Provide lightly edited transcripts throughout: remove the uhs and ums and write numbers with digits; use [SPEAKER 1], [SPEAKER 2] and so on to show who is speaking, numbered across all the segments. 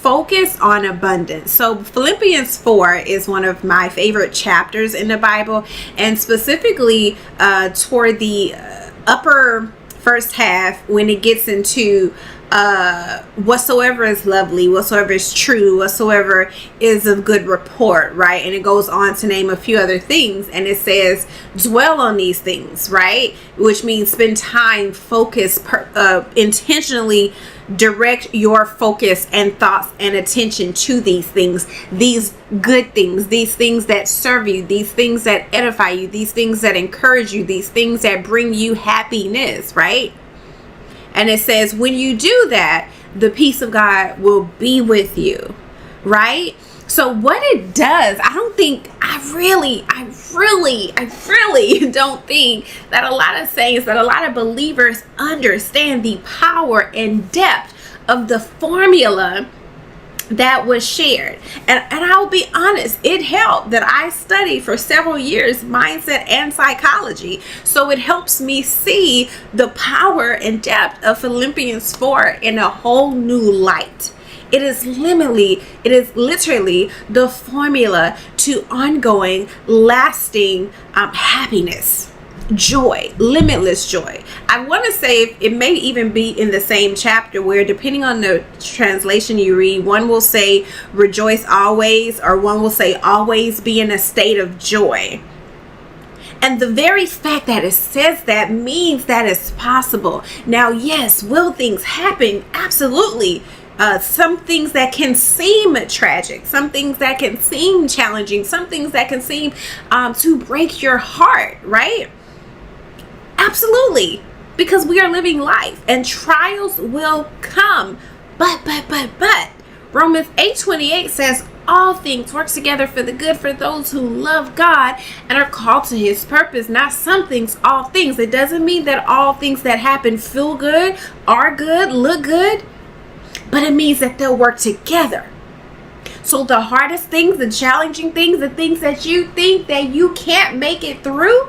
[SPEAKER 1] focus on abundance. So Philippians 4 is one of my favorite chapters in the Bible, and specifically toward the upper first half, when it gets into whatsoever is lovely, whatsoever is true, whatsoever is of good report, right? And it goes on to name a few other things, and it says dwell on these things, right? Which means spend time, focus, intentionally direct your focus and thoughts and attention to these things, these good things, these things that serve you, these things that edify you, these things that encourage you, these things that bring you happiness, right? And it says, when you do that, the peace of God will be with you, right? So what it does, I really don't think that a lot of saints, that a lot of believers understand the power and depth of the formula that was shared. And I'll be honest, it helped that I studied for several years mindset and psychology. So it helps me see the power and depth of Philippians 4 in a whole new light. It is literally the formula to ongoing, lasting happiness. Joy, limitless joy. I want to say it may even be in the same chapter where, depending on the translation you read, one will say rejoice always, or one will say always be in a state of joy. And the very fact that it says that means that it's possible. Now, yes, will things happen? Absolutely. Some things that can seem tragic, some things that can seem challenging, some things that can seem to break your heart, right? Absolutely, because we are living life and trials will come. But Romans 8:28 says all things work together for the good for those who love God and are called to his purpose. Not some things, all things. It doesn't mean that all things that happen feel good, are good, look good, but it means that they'll work together. So the hardest things, the challenging things, the things that you think that you can't make it through,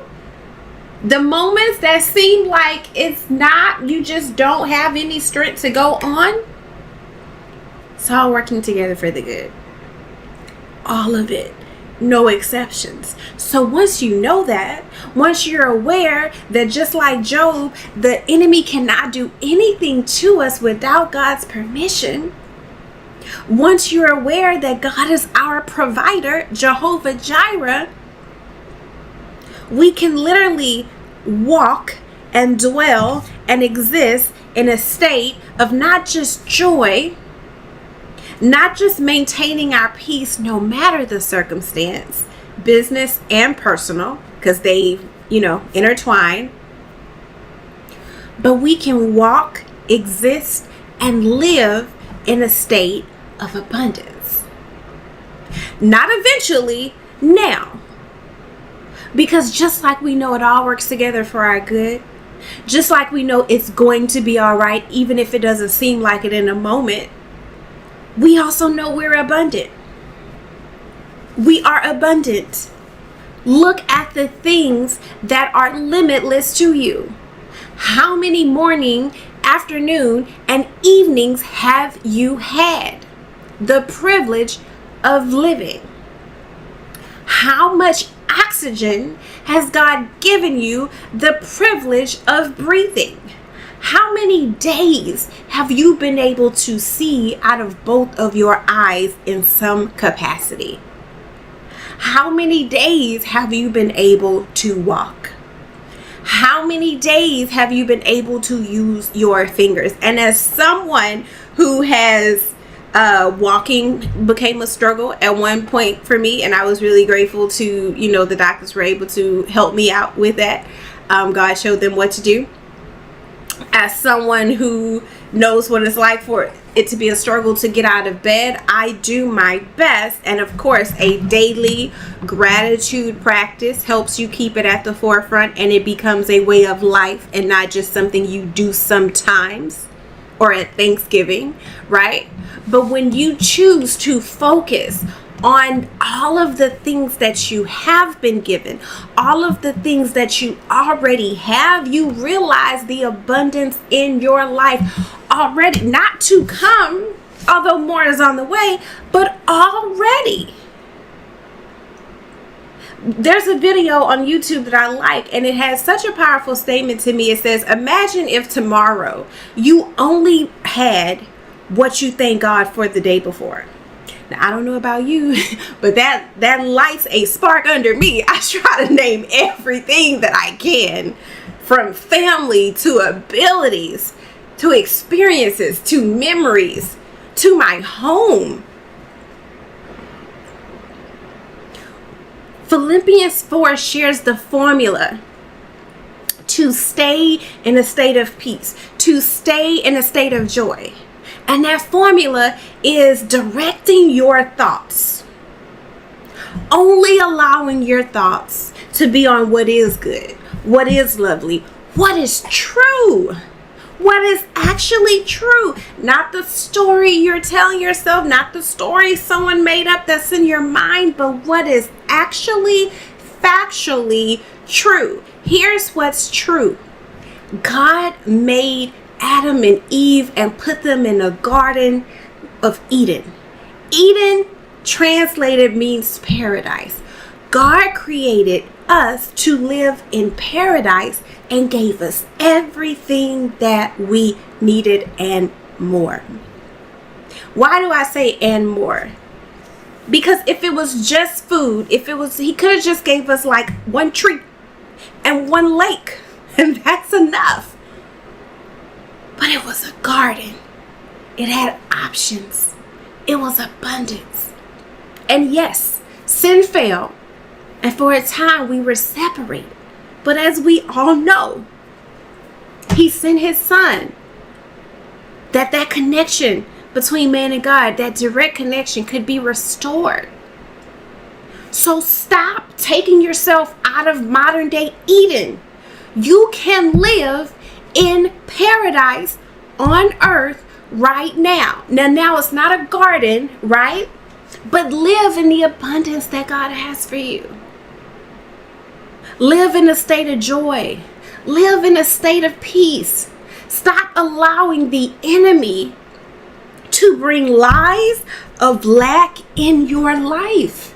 [SPEAKER 1] the moments that seem like it's not, you just don't have any strength to go on, it's all working together for the good. All of it. No exceptions. So once you know that, once you're aware that just like Job, the enemy cannot do anything to us without God's permission, once you're aware that God is our provider, Jehovah Jireh, we can literally walk and dwell and exist in a state of not just joy, not just maintaining our peace no matter the circumstance, business and personal, because they, intertwine, but we can walk, exist, and live in a state of abundance. Not eventually, now. Because just like we know it all works together for our good, just like we know it's going to be all right, even if it doesn't seem like it in a moment, we also know we're abundant. We are abundant. Look at the things that are limitless to you. How many morning, afternoon, and evenings have you had the privilege of living? How much oxygen has God given you the privilege of breathing? How many days have you been able to see out of both of your eyes in some capacity? How many days have you been able to walk? How many days have you been able to use your fingers? And as someone who has walking became a struggle at one point for me, and I was really grateful to, the doctors were able to help me out with that. God showed them what to do. As someone who knows what it's like for it to be a struggle to get out of bed, I do my best. And of course, a daily gratitude practice helps you keep it at the forefront, and it becomes a way of life and not just something you do sometimes or at Thanksgiving, right? But when you choose to focus on all of the things that you have been given, all of the things that you already have, you realize the abundance in your life already, not to come, although more is on the way, but already. There's a video on YouTube that I like, and it has such a powerful statement to me. It says, imagine if tomorrow you only had what you thank God for the day before. Now, I don't know about you, but that lights a spark under me. I try to name everything that I can, from family to abilities to experiences to memories to my home. Philippians 4 shares the formula to stay in a state of peace, to stay in a state of joy. And that formula is directing your thoughts. Only allowing your thoughts to be on what is good, what is lovely, what is true, what is actually true. Not the story you're telling yourself, not the story someone made up that's in your mind, but what is actually factually true. Here's what's true. God made Adam and Eve and put them in a garden of Eden. Eden translated means paradise. God created us to live in paradise and gave us everything that we needed and more. Why do I say and more? Because if it was just food, he could have just gave us like one tree and one lake, and that's enough. But it was a garden. It had options. It was abundance. And yes, sin fell, and for a time we were separated. But as we all know, he sent his son, that connection between man and God, that direct connection, could be restored. So stop taking yourself out of modern day Eden. You can live in paradise on earth right now. Now it's not a garden, right? But live in the abundance that God has for you. Live in a state of joy. Live in a state of peace. Stop allowing the enemy to bring lies of lack in your life.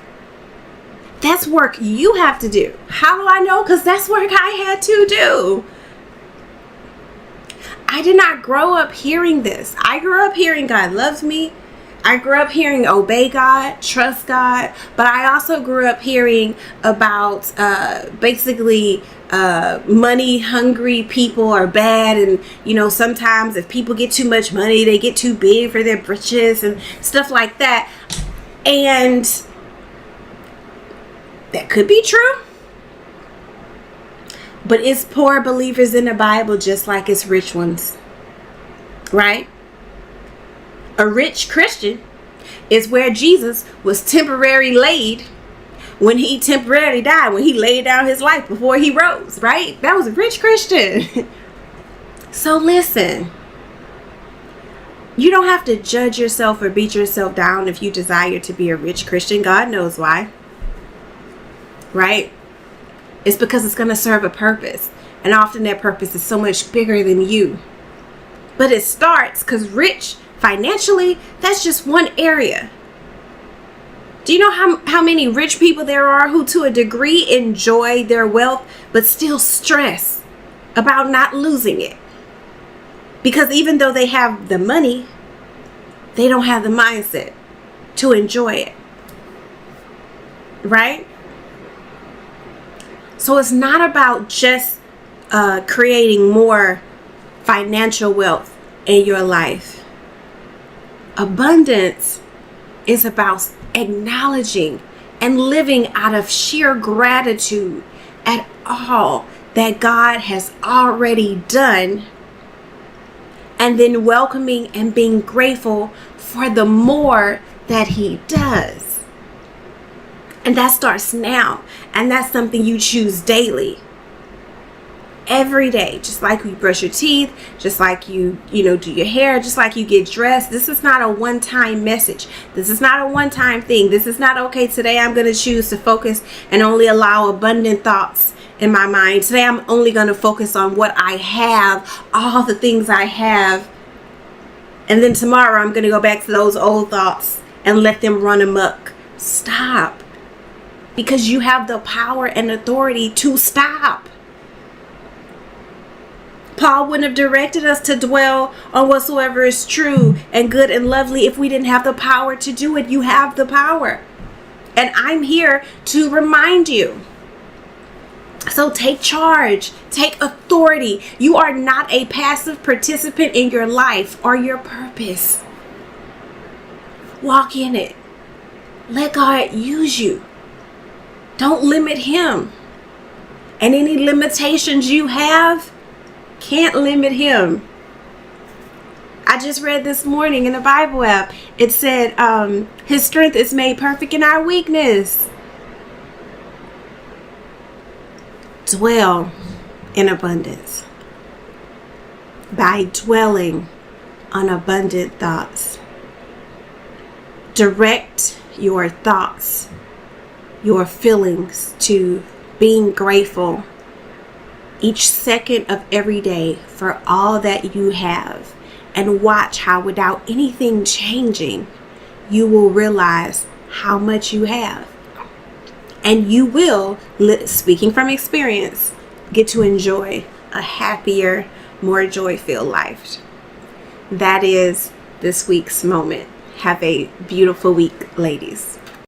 [SPEAKER 1] That's work you have to do. How do I know? Because that's work I had to do. I did not grow up hearing this. I grew up hearing God loves me. I grew up hearing obey God, trust God, but I also grew up hearing about basically money hungry people are bad, and sometimes if people get too much money, they get too big for their britches and stuff like that. And that could be true, but it's poor believers in the Bible just like it's rich ones, right? A rich Christian is where Jesus was temporarily laid when he temporarily died, when he laid down his life before he rose, right? That was a rich Christian. So listen, you don't have to judge yourself or beat yourself down if you desire to be a rich Christian. God knows why, right? It's because it's going to serve a purpose. And often that purpose is so much bigger than you. But it starts because rich financially, that's just one area. Do you know how many rich people there are who to a degree enjoy their wealth but still stress about not losing it? Because even though they have the money, they don't have the mindset to enjoy it. Right? So it's not about just creating more financial wealth in your life. Abundance is about acknowledging and living out of sheer gratitude at all that God has already done, and then welcoming and being grateful for the more that he does. And that starts now, and that's something you choose daily. Every day, just like you brush your teeth, just like you do your hair, just like you get dressed. This is not a one-time message. This is not a one-time thing. This is not, okay, today I'm going to choose to focus and only allow abundant thoughts in my mind. Today I'm only going to focus on what I have, all the things I have. And then tomorrow I'm going to go back to those old thoughts and let them run amok. Stop. Because you have the power and authority to stop. Paul wouldn't have directed us to dwell on whatsoever is true and good and lovely if we didn't have the power to do it. You have the power. And I'm here to remind you. So take charge. Take authority. You are not a passive participant in your life or your purpose. Walk in it. Let God use you. Don't limit him. And any limitations you have can't limit him. I just read this morning in the Bible app. It said, his strength is made perfect in our weakness. Dwell in abundance by dwelling on abundant thoughts. Direct your thoughts, your feelings to being grateful each second of every day for all that you have, and watch how without anything changing, you will realize how much you have. And you will, speaking from experience, get to enjoy a happier, more joy-filled life. That is this week's moment. Have a beautiful week, ladies.